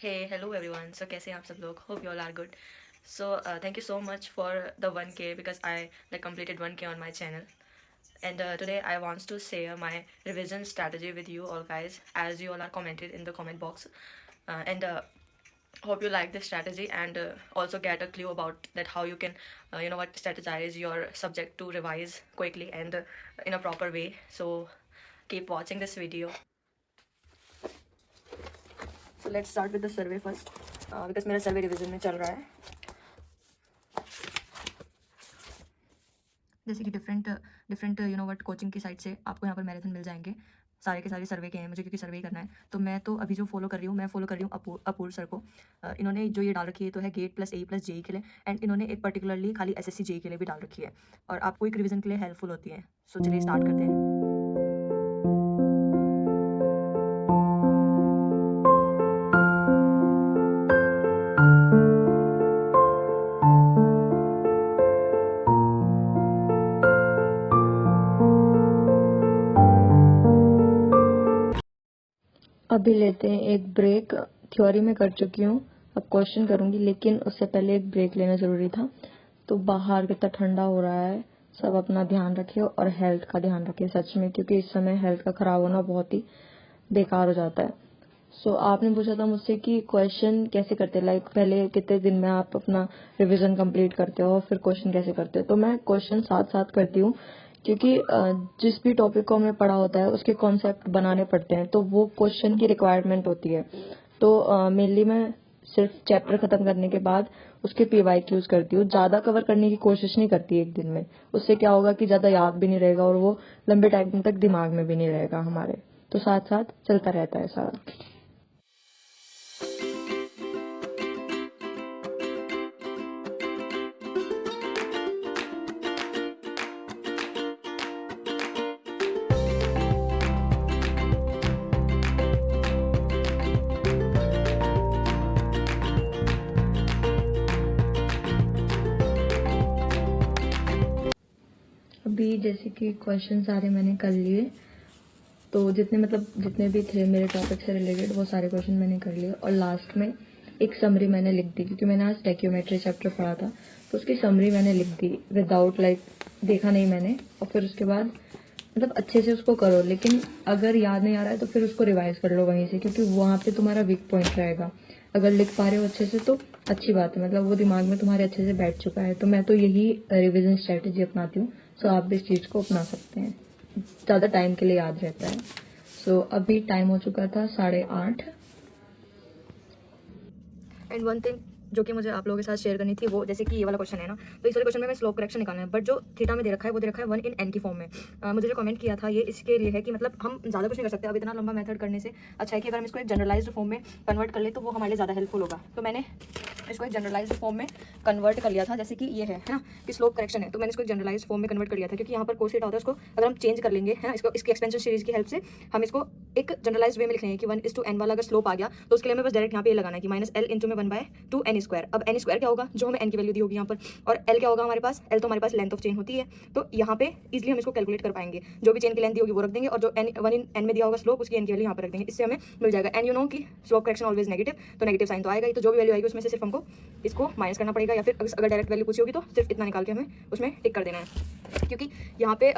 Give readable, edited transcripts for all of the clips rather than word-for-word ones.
Hey, hello everyone. So कैसे हैं आप सब लोग? Hope you all are good. So thank you so much for the 1K because I completed 1K on my channel. And today I want to share my revision strategy with you all guys, as you all are commented in the comment box. And hope you like this strategy and also get a clue about that how you can strategize your subject to revise quickly and in a proper way. So keep watching this video. So let's start with the survey first because मेरा survey revision में चल रहा है. जैसे कि different different coaching की site से आपको यहाँ पर मैराथन मिल जाएंगे. सारे के सारे सर्वे के हैं मुझे, क्योंकि सर्वे ही करना है. तो मैं तो अभी जो फॉलो कर रही हूँ, मैं फॉलो कर रही हूँ अपूर्व सर को. इन्होंने जो ये डाल रखी है तो है गेट प्लस ए प्लस जेई के लिए, एंड इन्होंने एक पर्टिकुलरली खाली एसएससी जेई के लिए भी डाल रखी है और आपको एक रिवीजन के लिए हेल्पफुल होती है. सो चलिए स्टार्ट करते हैं. अभी लेते हैं एक ब्रेक. थ्योरी में कर चुकी हूँ, अब क्वेश्चन करूंगी, लेकिन उससे पहले एक ब्रेक लेना जरूरी था. तो बाहर कितना ठंडा हो रहा है, सब अपना ध्यान रखिए और हेल्थ का ध्यान रखिए सच में, क्योंकि इस समय हेल्थ का खराब होना बहुत ही बेकार हो जाता है. सो आपने पूछा था मुझसे कि क्वेश्चन कैसे करते हैं, लाइक पहले कितने दिन में आप अपना रिवीजन कंप्लीट करते हो और फिर क्वेश्चन कैसे करते हो. तो मैं क्वेश्चन साथ साथ करती हूँ, क्योंकि जिस भी टॉपिक को हमने पढ़ा होता है उसके कॉन्सेप्ट बनाने पड़ते हैं, तो वो क्वेश्चन की रिक्वायरमेंट होती है. तो मेनली मैं सिर्फ चैप्टर खत्म करने के बाद उसके PYQs करती हूँ. ज्यादा कवर करने की कोशिश नहीं करती एक दिन में. उससे क्या होगा कि ज्यादा याद भी नहीं रहेगा और वो लंबे टाइम तक दिमाग में भी नहीं रहेगा हमारे. तो साथ साथ चलता रहता है सारा. अभी जैसे कि क्वेश्चन सारे मैंने कर लिए, तो जितने भी थे मेरे टॉपिक से रिलेटेड वो सारे क्वेश्चन मैंने कर लिए. और लास्ट में एक समरी मैंने लिख दी, क्योंकि मैंने आज स्टैक्योमेट्री चैप्टर पढ़ा था, तो उसकी समरी मैंने लिख दी विदाउट देखा नहीं मैंने. और फिर उसके बाद अच्छे से उसको करो, लेकिन अगर याद नहीं आ रहा है तो फिर उसको रिवाइज कर लो वहीं से, क्योंकि वहाँ पे तुम्हारा वीक पॉइंट रहेगा. अगर लिख पा रहे हो अच्छे से तो अच्छी बात है, वो दिमाग में तुम्हारे अच्छे से बैठ चुका है. तो मैं तो यही रिविजन स्ट्रेटेजी अपनाती हूँ. सो आप भी इस चीज़ को अपना सकते हैं, ज़्यादा टाइम के लिए याद रहता है. सो अभी टाइम हो चुका था 8:30. एंड वन थिंग जो कि मुझे आप लोगों के साथ शेयर करनी थी, वो जैसे कि ये वाला क्वेश्चन है ना, तो इस वाले क्वेश्चन में मैं स्लोप करेक्शन निकालना है, बट जो थीटा में दे रखा है वो दे रखा है 1 in n की फॉर्म में. मुझे जो कमेंट किया था ये इसके लिए है कि हम ज़्यादा कुछ नहीं कर सकते. अब इतना लंबा मेथड करने से अच्छा है कि अगर हम इसको एक जनरलाइज्ड फॉर्म में कन्वर्ट कर ले तो वो हमारे लिए ज़्यादा हेल्पफुल होगा. तो मैंने इसको एक जनरलाइज्ड फॉर्म में कन्वर्ट कर लिया था, जैसे कि ये है ना कि स्लोप करेक्शन है, तो मैंने इसको एक जनरलाइज्ड फॉर्म में कन्वर्ट कर लिया था, क्योंकि यहाँ पर कोस थीटा होता है, उसको अगर हम चेंज कर लेंगे है ना, इसकी एक्सपेंशन सीरीज की हेल्प से हम इसको एक जनरलाइज्ड वे में लिख रहे हैं कि 1:n वाला अगर स्लोप आ गया तो उसके लिए हमें बस डायरेक्ट यहाँ पे ये लगाना है कि -l × में 1/2n². अब n² क्या होगा, जो हमें n की वैल्यू दी होगी यहाँ पर, और l क्या होगा हमारे पास, l तो हमारे पास लेंथ ऑफ चेन होती है. तो यहाँ पे इजीली हम इसको कैलकुलेट कर पाएंगे. जो भी चेन की लेंथ दी होगी वो रख देंगे, और जो 1 in n में दिया होगा स्लोप, उसकी n की वैल्यू यहाँ पर रख देंगे. इससे हमें मिल जाएगा. एंड यू नो कि स्लोप करेक्शन ऑलवेज नेगेटिव, तो नेगेटिव साइन तो आएगा ही. तो जो भी वैल्यू आएगी उसमें से सिर्फ हमको इसको माइनस करना पड़ेगा, या फिर अगर डायरेक्ट वैल्यू पूछी होगी तो सिर्फ इतना निकाल के हमें उसमें टिक कर देना है, क्योंकि यहाँ पे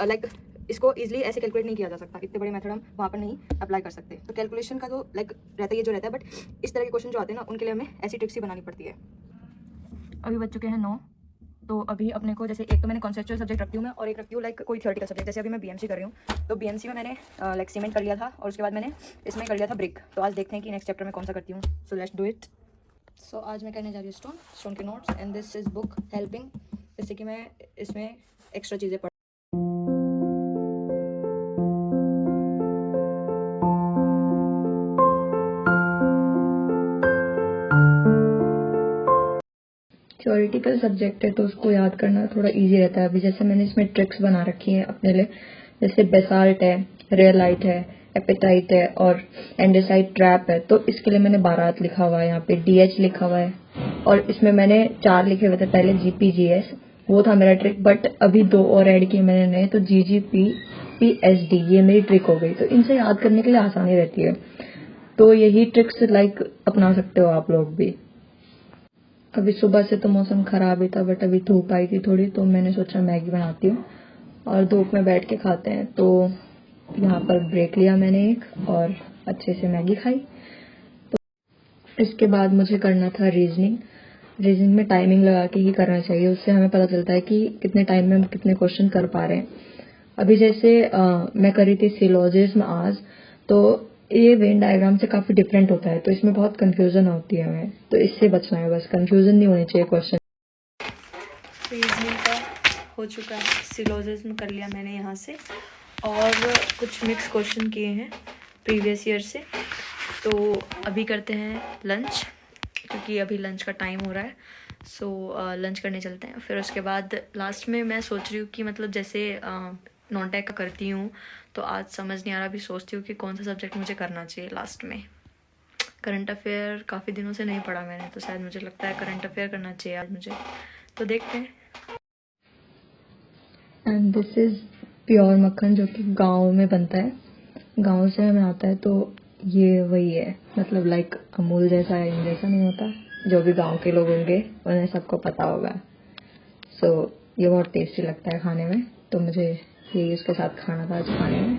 इसको इजीली ऐसे कैलकुलेट नहीं किया जा सकता. इतने बड़े मेथड हम वहाँ पर नहीं अप्लाई कर सकते. तो कैलकुलेशन का तो रहता है ये जो रहता है, बट इस तरह के क्वेश्चन जो आते हैं ना उनके लिए हमें ऐसी ट्रिक्स ही बनानी पड़ती है. अभी बच चुके हैं 9. तो अभी अपने को जैसे एक तो मैंने कॉन्सेप्चुअल सब्जेक्ट रखती हूँ मैं, और एक रखती हूँ कोई थियोरेटिकल सब्जेक्ट. जैसे अभी मैं BMC कर रही हूँ, तो BMC में मैंने सीमेंट कर लिया था, और उसके बाद मैंने इसमें कर लिया था ब्रिक. तो आज देखते हैं कि नेक्स्ट चैप्टर में कौन सा करती हूँ. So let's do it. So आज मैं करने जा रही हूँ स्टोन के notes, and this is book helping, जैसे कि मैं इसमें एक्स्ट्रा चीज़ें पढ़. थ्योरेटिकल सब्जेक्ट है तो उसको याद करना थोड़ा इजी रहता है. अभी जैसे मैंने इसमें ट्रिक्स बना रखी हैं अपने लिए, जैसे बेसाल्ट है, रियलाइट है, एपेटाइट है और एंडेसाइट ट्रैप है. तो इसके लिए मैंने बारात लिखा हुआ है, यहाँ पे DH लिखा हुआ है, और इसमें मैंने 4 लिखे हुए थे पहले. GPGS वो था मेरा ट्रिक, बट अभी 2 और ऐड किए मैंने नए, तो GGP PSD ये मेरी ट्रिक हो गई. तो इनसे याद करने के लिए आसानी रहती है. तो यही ट्रिक्स लाइक अपना सकते हो आप लोग भी। अभी सुबह से तो मौसम खराब ही था, बट अभी धूप आई थी थोड़ी, तो मैंने सोचा मैगी बनाती हूँ और धूप में बैठ के खाते हैं। तो यहाँ पर ब्रेक लिया मैंने एक और अच्छे से मैगी खाई। तो इसके बाद मुझे करना था रीजनिंग। रीजनिंग में टाइमिंग लगा के ही करना चाहिए, उससे हमें पता चलता है कि कितने टाइम में हम कितने क्वेश्चन कर पा रहे हैं। अभी जैसे मैं करी थी सिलोजिज्म आज, तो ये वेन डायग्राम से काफी डिफरेंट होता है, तो इसमें बहुत कंफ्यूजन होती है हमें, तो इससे बचना है, बस कंफ्यूजन नहीं होनी चाहिए क्वेश्चन। रीजनिंग का हो चुका है, सिलोजिज्म कर लिया मैंने यहाँ से, और कुछ मिक्स क्वेश्चन किए हैं प्रीवियस ईयर से। तो अभी करते हैं लंच, क्योंकि अभी लंच का टाइम हो रहा है। सो लंच करने चलते हैं। फिर उसके बाद लास्ट में मैं सोच रही हूँ कि मतलब जैसे नॉन टेक का करती हूँ, तो आज समझ नहीं आ रहा, अभी सोचती हूँ कि कौन सा सब्जेक्ट मुझे करना चाहिए लास्ट में। करंट अफेयर काफ़ी दिनों से नहीं पढ़ा मैंने, तो शायद मुझे लगता है करंट अफेयर करना चाहिए आज मुझे, तो देखते हैं। एंड दिस इज प्योर मक्खन, जो कि गांव में बनता है, गांव से हमें आता है। तो ये वही है, मतलब लाइक अमूल जैसा है, इन जैसा नहीं होता। जो भी गांव के लोग होंगे उन्हें सबको पता होगा। सो ये बहुत टेस्टी लगता है खाने में, तो मुझे यही उसके साथ खाना था आज खाने में।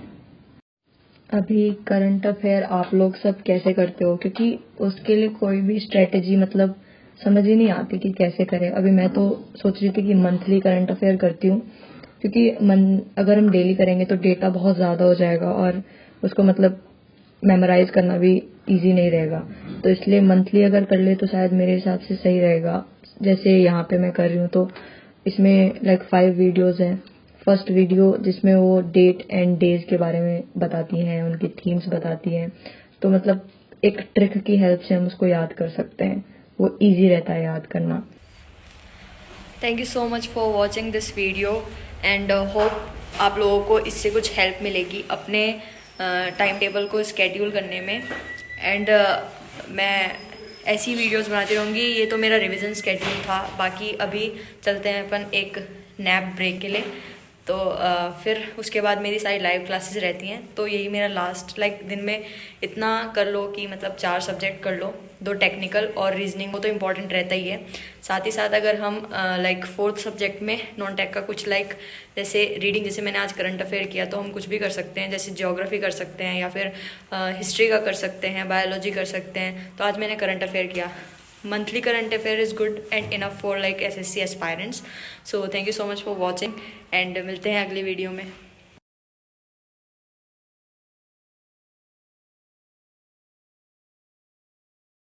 अभी करंट अफेयर आप लोग सब कैसे करते हो, क्योंकि उसके लिए कोई भी स्ट्रेटेजी मतलब समझ ही नहीं आती कि कैसे करें। अभी मैं तो सोच रही थी कि मंथली करंट अफेयर करती हूँ, क्योंकि अगर हम डेली करेंगे तो डेटा बहुत ज़्यादा हो जाएगा और उसको मतलब मेमोराइज करना भी इजी नहीं रहेगा। तो इसलिए मंथली अगर कर ले तो शायद मेरे हिसाब से सही रहेगा। जैसे यहाँ पे मैं कर रही हूँ, तो इसमें लाइक 5 वीडियोस हैं। फर्स्ट वीडियो जिसमें वो डेट एंड डेज के बारे में बताती हैं, उनकी थीम्स बताती हैं, तो मतलब एक ट्रिक की हेल्प से हम उसको याद कर सकते हैं, वो इजी रहता है याद करना। Thank you so much for watching this video, and hope आप लोगों को इससे कुछ हेल्प मिलेगी अपने टाइम टेबल को स्केड्यूल करने में। एंड मैं ऐसी वीडियोस बनाती रहूँगी। ये तो मेरा रिवीजन स्केड्यूल था, बाकी अभी चलते हैं अपन एक नैप ब्रेक के लिए। तो फिर उसके बाद मेरी सारी लाइव क्लासेस रहती हैं, तो यही मेरा लास्ट दिन में इतना कर लो कि मतलब 4 सब्जेक्ट कर लो, 2 टेक्निकल और रीजनिंग, वो तो इम्पॉर्टेंट रहता ही है। साथ ही साथ अगर हम 4th सब्जेक्ट में नॉन टेक का कुछ जैसे रीडिंग, जैसे मैंने आज करंट अफेयर किया, तो हम कुछ भी कर सकते हैं, जैसे ज्योग्राफी कर सकते हैं या फिर हिस्ट्री का कर सकते हैं, बायोलॉजी कर सकते हैं। तो आज मैंने करंट अफेयर किया। Monthly current affair is good and enough for SSC aspirants. So thank you so much for watching, and मिलते हैं अगली वीडियो में।